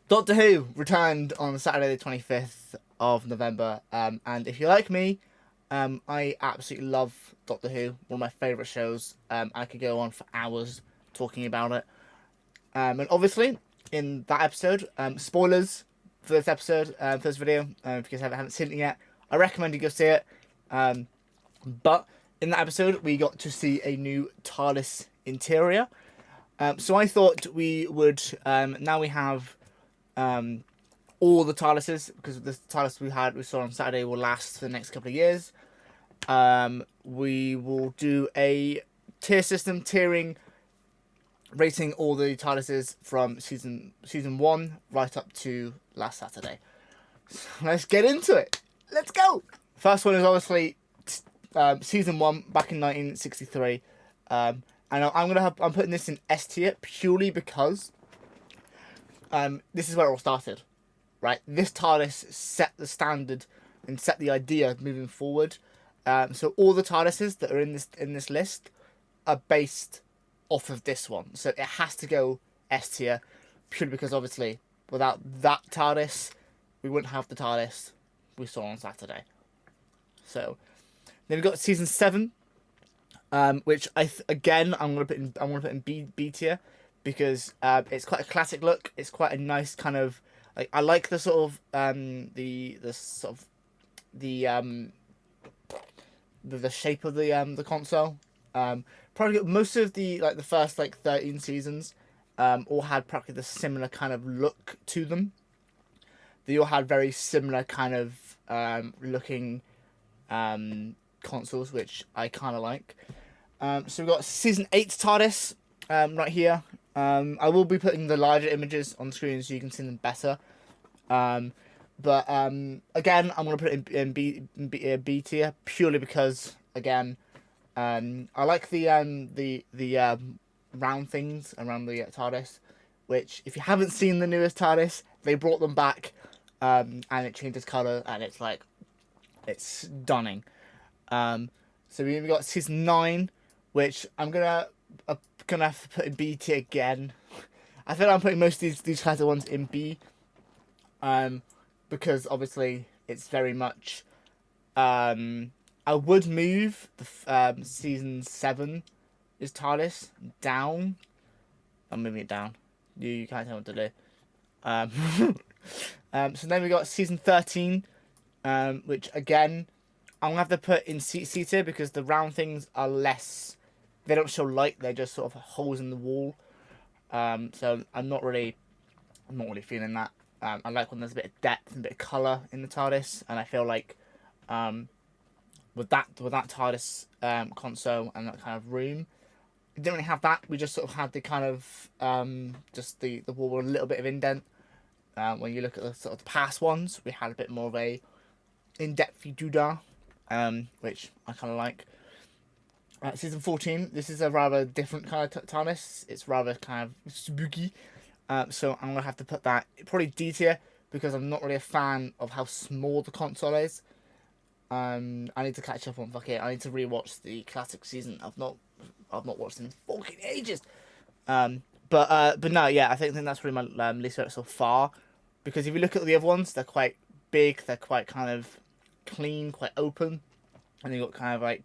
Doctor Who returned on Saturday the 25th of November, and if you like me, I absolutely love Doctor Who, one of my favourite shows. I could go on for hours talking about it. And obviously, in that episode, spoilers for this episode, for this video, if you guys haven't seen it yet, I recommend you go see it. But in that episode, we got to see a new TARDIS interior. So I thought we would, now we have all the TARDISes, because the TARDIS we saw on Saturday will last for the next couple of years. We will do a tier system, tiering, rating all the TARDISes from season 1 right up to last Saturday. So let's get into it. Let's go. First one is obviously season 1 back in 1963. And I'm putting this in S tier purely because this is where it all started, right? This TARDIS set the standard and set the idea moving forward. So all the TARDISes that are in this list are based off of this one. So it has to go S tier purely because obviously without that TARDIS, we wouldn't have the TARDIS we saw on Saturday. So then we've got season 7. Which I'm gonna put in B tier because it's quite a classic look. It's quite a nice kind of I like the sort of the shape of the console. Probably most of the first 13 seasons all had practically the similar kind of look to them. They all had very similar kind of looking consoles, which I kind of like. So we've got season 8 TARDIS right here. I will be putting the larger images on screen so you can see them better. But again, I'm going to put it in B tier purely because, again, I like the round things around the TARDIS, which if you haven't seen the newest TARDIS, they brought them back and it changes colour and it's stunning. So we've got season 9, which I'm gonna have to put in B tier again. I think I'm putting most of these kinds of ones in B, because obviously it's very much. I would move the season 7 is TARDIS down. I'm moving it down. You can't tell what to do. So then we got season 13, which again I'm gonna have to put in C tier because the round things are less. They don't show light. They're just sort of holes in the wall. So I'm not really feeling that. I like when there's a bit of depth and a bit of colour in the TARDIS, and I feel like with that TARDIS console and that kind of room, we didn't really have that. We just sort of had the kind of just the wall with a little bit of indent. When you look at the sort of the past ones, we had a bit more of a in-depth doodah, which I kind of like. Season 14, this is a rather different kind of TARDIS. It's rather kind of spooky. So I'm going to have to put that probably D tier because I'm not really a fan of how small the console is. I need to catch up on I need to rewatch the classic season. I've not watched it in fucking ages. But no, yeah, I think that's probably my least favorite so far, because if you look at the other ones, they're quite big, they're quite kind of clean, quite open, and you got kind of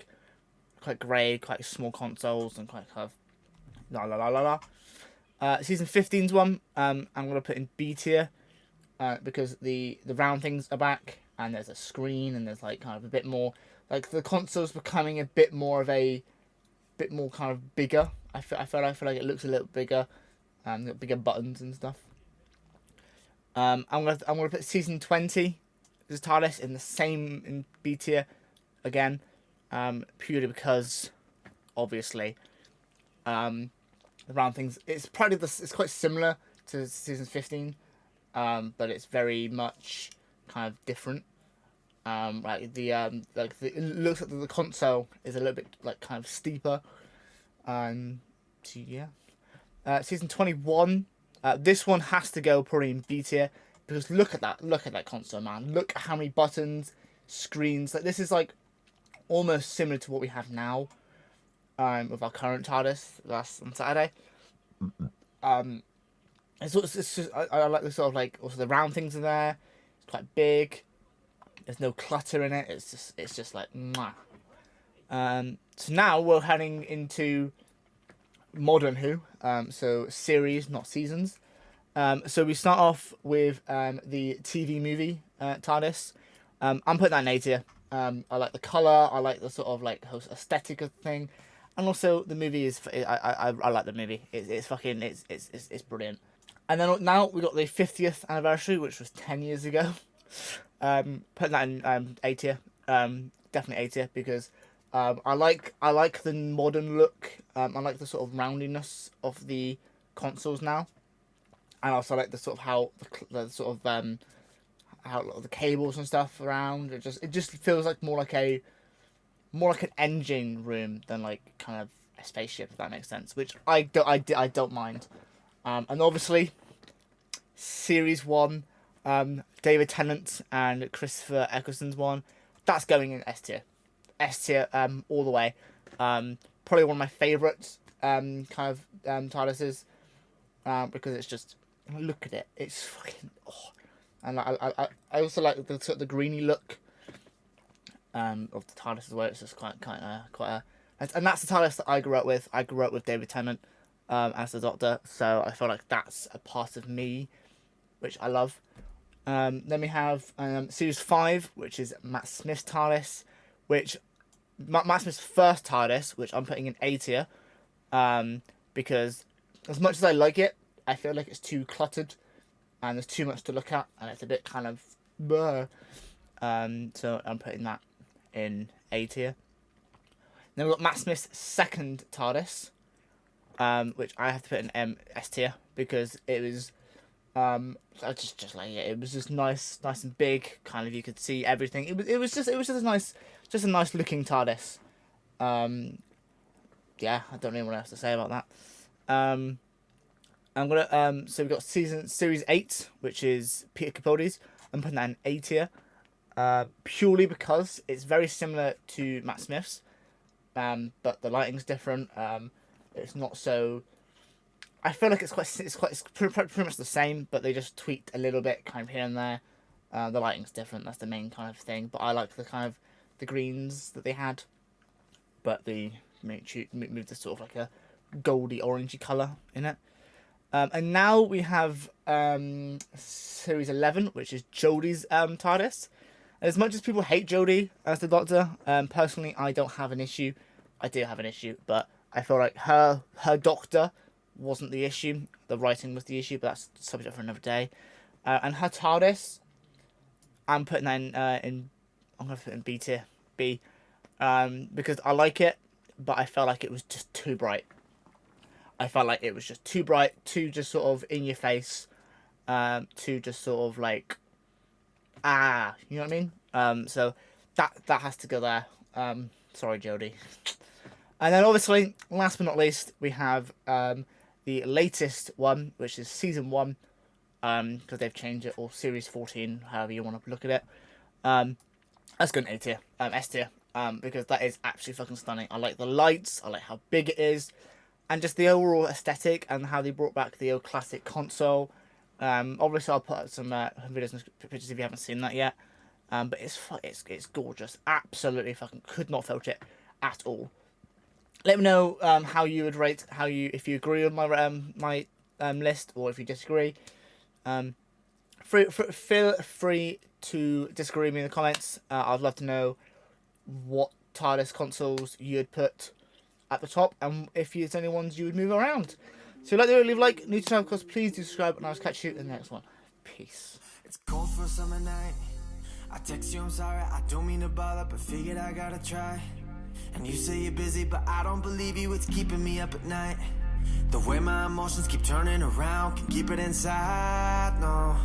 quite grey, quite small consoles, and quite kind of la la la la la. Season 15's one, I'm gonna put in B tier, because the round things are back, and there's a screen, and there's kind of a bit more, the console's becoming a bit more kind of bigger. I feel like it looks a little bigger, got bigger buttons and stuff. I'm gonna put season 20 as TARDIS in B tier again. Purely because, obviously, the round things. It's quite similar to season 15, but it's very much kind of different. It looks like the console is a little bit kind of steeper. So yeah, season 21. This one has to go probably in B tier because look at that console, man. Look at how many buttons, screens. This is almost similar to what we have now with our current TARDIS last on Saturday. it's just, I like the sort of like also the round things are there. It's quite big. There's no clutter in it. It's just like mwah. So now we're heading into modern Who. So series, not seasons. So we start off with the TV movie TARDIS. I'm putting that in A tier. I like the color. I like the sort of like aesthetic of the thing, and also the movie is. I like the movie. It's fucking. It's brilliant. And then now we got the 50th anniversary, which was 10 years ago. Putting that in A tier. Definitely A tier because I like the modern look. I like the sort of roundiness of the consoles now, and also like the sort of how the sort of how the cables and stuff around. It just feels like more like an engine room than like kind of a spaceship, if that makes sense. Which I don't mind. And obviously, Series 1, David Tennant and Christopher Eccleston's one, that's going in S tier. S tier all the way. Probably one of my favourite kind of TARDISes, because it's just, look at it. It's fucking... Oh. And I also like the sort of the greeny look of the TARDIS as well. It's just quite a... And that's the TARDIS that I grew up with. I grew up with David Tennant as the Doctor, so I feel like that's a part of me which I love. Then we have Series 5, which is Matt Smith's TARDIS, which Matt Smith's first TARDIS, which I'm putting in A tier, because as much as I like it, I feel like it's too cluttered and there's too much to look at, and it's a bit kind of bleh. So I'm putting that in A tier. Then we've got Matt Smith's second TARDIS, which I have to put in S tier because it was I just like it. It was just nice and big. Kind of, you could see everything. It was just a nice looking TARDIS. Yeah, I don't know what else to say about that. I'm gonna so we've got series 8, which is Peter Capaldi's. I'm putting that in A tier, purely because it's very similar to Matt Smith's, but the lighting's different. It's not so. I feel like it's pretty much the same, but they just tweaked a little bit, kind of here and there. The lighting's different. That's the main kind of thing. But I like the kind of the greens that they had, but they moved the sort of like a goldy orangey color in it. And now we have Series 11, which is Jodie's TARDIS. As much as people hate Jodie as the Doctor, personally, I don't have an issue. I do have an issue, but I feel like her Doctor wasn't the issue. The writing was the issue, but that's a subject for another day. And her TARDIS, I'm putting that in I'm going to put it in B tier. B. Because I like it, but I felt like it was just too bright. I felt like it was just too bright, too just sort of in your face, too just sort of like, you know what I mean? So that has to go there. Sorry, Jodie. And then obviously, last but not least, we have the latest one, which is Season 1, because they've changed it, or Series 14, however you want to look at it. That's going to A tier, S tier, because that is absolutely fucking stunning. I like the lights, I like how big it is, and just the overall aesthetic and how they brought back the old classic console. Obviously, I'll put up some videos and pictures if you haven't seen that yet. But it's gorgeous. Absolutely fucking could not fault it at all. Let me know how you would rate, if you agree with my list or if you disagree. Feel free to disagree with me in the comments. I'd love to know what TARDIS consoles you'd put at the top, and if there's any ones you would move around. So if you like the video, leave a like. New to channel, of course, please do subscribe, and I'll catch you in the next one. Peace. It's cold for a summer night. I text you, I'm sorry, I don't mean to bother, but figured I gotta try. And you say you're busy, but I don't believe you, it's keeping me up at night. The way my emotions keep turning around, can keep it inside, no.